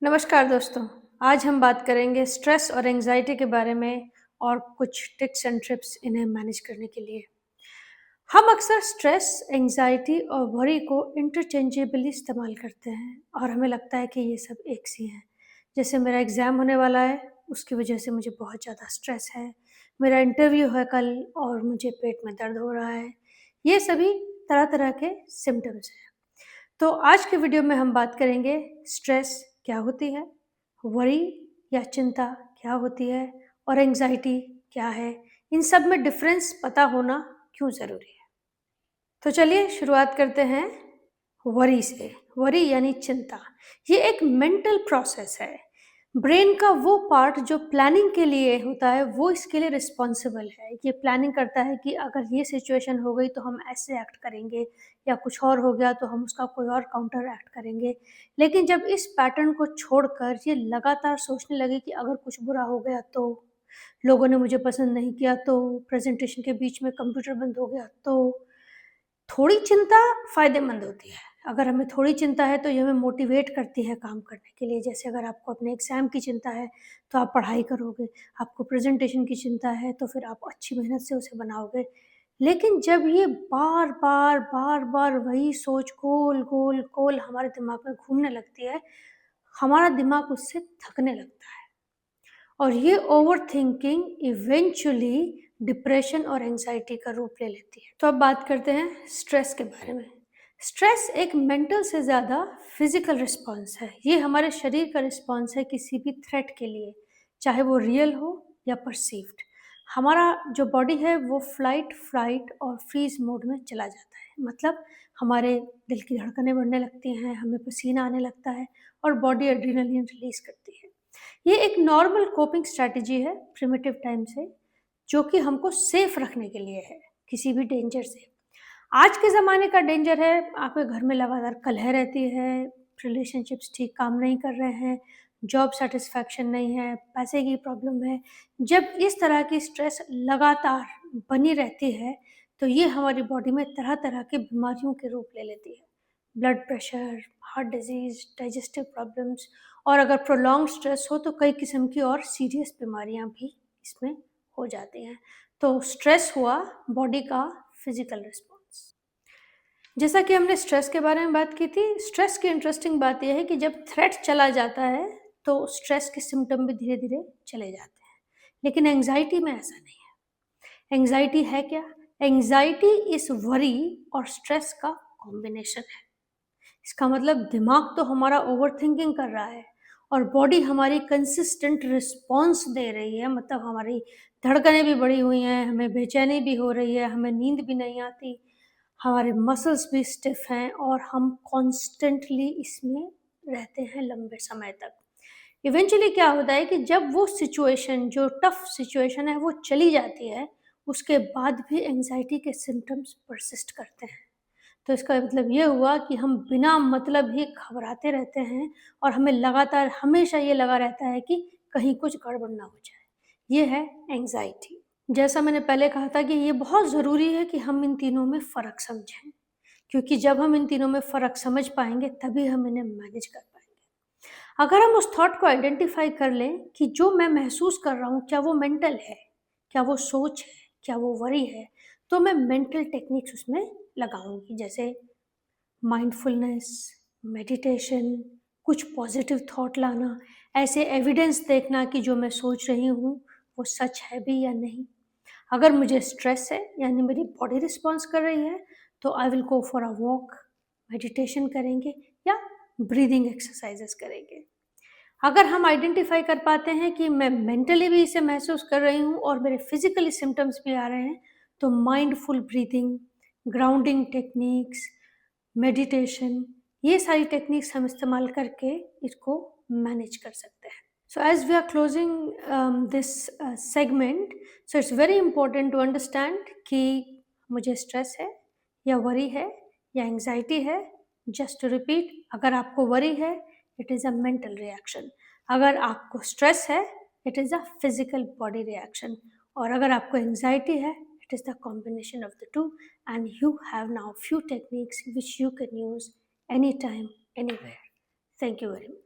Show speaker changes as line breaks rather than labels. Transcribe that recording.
नमस्कार दोस्तों। आज हम बात करेंगे स्ट्रेस और एंजाइटी के बारे में और कुछ टिप्स एंड ट्रिप्स इन्हें मैनेज करने के लिए। हम अक्सर स्ट्रेस, एंजाइटी और वरी को इंटरचेंजेबली इस्तेमाल करते हैं और हमें लगता है कि ये सब एक सी हैं। जैसे मेरा एग्ज़ाम होने वाला है, उसकी वजह से मुझे बहुत ज़्यादा स्ट्रेस है। मेरा इंटरव्यू है कल और मुझे पेट में दर्द हो रहा है। ये सभी तरह-तरह के सिम्पटम्स हैं। तो आज के वीडियो में हम बात करेंगे स्ट्रेस क्या होती है, वरी या चिंता क्या होती है और एंजाइटी क्या है। इन सब में डिफरेंस पता होना क्यों ज़रूरी है। तो चलिए शुरुआत करते हैं वरी से। वरी यानी चिंता। ये एक मेंटल प्रोसेस है। ब्रेन का वो पार्ट जो प्लानिंग के लिए होता है वो इसके लिए रिस्पॉन्सिबल है। ये प्लानिंग करता है कि अगर ये सिचुएशन हो गई तो हम ऐसे एक्ट करेंगे, या कुछ और हो गया तो हम उसका कोई और काउंटर एक्ट करेंगे। लेकिन जब इस पैटर्न को छोड़कर ये लगातार सोचने लगे कि अगर कुछ बुरा हो गया तो, लोगों ने मुझे पसंद नहीं किया तो, प्रेजेंटेशन के बीच में कंप्यूटर बंद हो गया तो, थोड़ी चिंता फ़ायदेमंद होती है। अगर हमें थोड़ी चिंता है तो ये हमें मोटिवेट करती है काम करने के लिए। जैसे अगर आपको अपने एग्ज़ाम की चिंता है तो आप पढ़ाई करोगे, आपको प्रेज़ेंटेशन की चिंता है तो फिर आप अच्छी मेहनत से उसे बनाओगे। लेकिन जब ये बार-बार, बार-बार वही सोच गोल-गोल हमारे दिमाग में घूमने लगती है, हमारा दिमाग उससे थकने लगता है। और ये ओवरथिंकिंग इवेंचुअली डिप्रेशन और एंजाइटी का रूप ले लेती है। तो अब बात करते हैं स्ट्रेस के बारे में। स्ट्रेस एक मेंटल से ज़्यादा फिजिकल रिस्पॉन्स है। ये हमारे शरीर का रिस्पॉन्स है किसी भी थ्रेट के लिए, चाहे वो रियल हो या परसीव्ड। हमारा जो बॉडी है वो फ्लाइट, फ्लाइट और फ्रीज मोड में चला जाता है। मतलब हमारे दिल की धड़कनें बढ़ने लगती हैं, हमें पसीना आने लगता है और बॉडी एड्रेनलिन रिलीज करती है। ये एक नॉर्मल कोपिंग स्ट्रैटेजी है प्रिमिटिव टाइम से, जो कि हमको सेफ रखने के लिए है किसी भी डेंजर से। आज के ज़माने का डेंजर है, आपके घर में लगातार कलह रहती है, रिलेशनशिप्स ठीक काम नहीं कर रहे हैं, जॉब सेटिस्फैक्शन नहीं है, पैसे की प्रॉब्लम है। जब इस तरह की स्ट्रेस लगातार बनी रहती है तो ये हमारी बॉडी में तरह-तरह की बीमारियों के रूप ले लेती है। Blood pressure, heart disease, digestive problems, और अगर प्रोलॉन्ग स्ट्रेस हो तो कई किस्म की और सीरियस बीमारियां भी इसमें हो जाती हैं। तो स्ट्रेस हुआ बॉडी का फिजिकल रिस्पॉन्स। जैसा कि हमने स्ट्रेस के बारे में बात की थी, स्ट्रेस की इंटरेस्टिंग बात यह है कि जब थ्रेट चला जाता है तो स्ट्रेस के सिम्टम भी धीरे धीरे चले जाते हैं। लेकिन एंजाइटी में ऐसा नहीं है। एंजाइटी है क्या? एंजाइटी इस वरी और स्ट्रेस का कॉम्बिनेशन है। इसका मतलब दिमाग तो हमारा ओवरथिंकिंग कर रहा है और बॉडी हमारी कंसिस्टेंट रिस्पॉन्स दे रही है। मतलब हमारी धड़कनें भी बढ़ी हुई हैं, हमें बेचैनी भी हो रही है, हमें नींद भी नहीं आती, हमारे मसल्स भी स्टिफ हैं और हम कॉन्स्टेंटली इसमें रहते हैं लंबे समय तक। इवेंचुअली क्या होता है कि जब वो सिचुएशन, जो टफ सिचुएशन है, वो चली जाती है, उसके बाद भी एंजाइटी के सिम्टम्स परसिस्ट करते हैं। तो इसका मतलब ये हुआ कि हम बिना मतलब ही घबराते रहते हैं और हमें लगातार हमेशा ये लगा रहता है कि कहीं कुछ गड़बड़ ना हो जाए। ये है एंजाइटी। जैसा मैंने पहले कहा था कि ये बहुत ज़रूरी है कि हम इन तीनों में फ़र्क समझें, क्योंकि जब हम इन तीनों में फ़र्क समझ पाएँगे तभी हम इन्हें मैनेज कर पाएँगे। अगर हम उस थॉट को आइडेंटिफ़ाई कर लें कि जो मैं महसूस कर रहा हूँ, क्या वो मेंटल है? क्या वो सोच है? क्या वो वरी है? तो मैं मेंटल टेक्निक्स उसमें लगाऊँगी, जैसे माइंडफुलनेस, मेडिटेशन, कुछ पॉजिटिव थॉट लाना, ऐसे एविडेंस देखना कि जो मैं सोच रही हूँ वो सच है भी या नहीं। अगर मुझे स्ट्रेस है यानी मेरी बॉडी रिस्पॉन्स कर रही है तो I will go for a walk, meditation करेंगे या ब्रीदिंग एक्सरसाइजेस करेंगे। अगर हम आइडेंटिफाई कर पाते हैं कि मैं मेंटली भी इसे महसूस कर रही हूँ और मेरे फिजिकली सिम्टम्स भी आ रहे हैं, तो mindful breathing, grounding techniques, meditation, ये सारी टेक्निक्स हम इस्तेमाल करके इसको मैनेज कर सकते हैं। So as we are closing this segment, so it's very important to understand कि मुझे स्ट्रेस है या वरी है या एंजाइटी है। जस्ट टू रिपीट, अगर आपको वरी है it is a mental reaction, अगर आपको स्ट्रेस है it is a physical body reaction, और अगर आपको एंजाइटी है it is the combination of the two, and you have now few techniques which you can use anytime, anywhere. Thank you very much.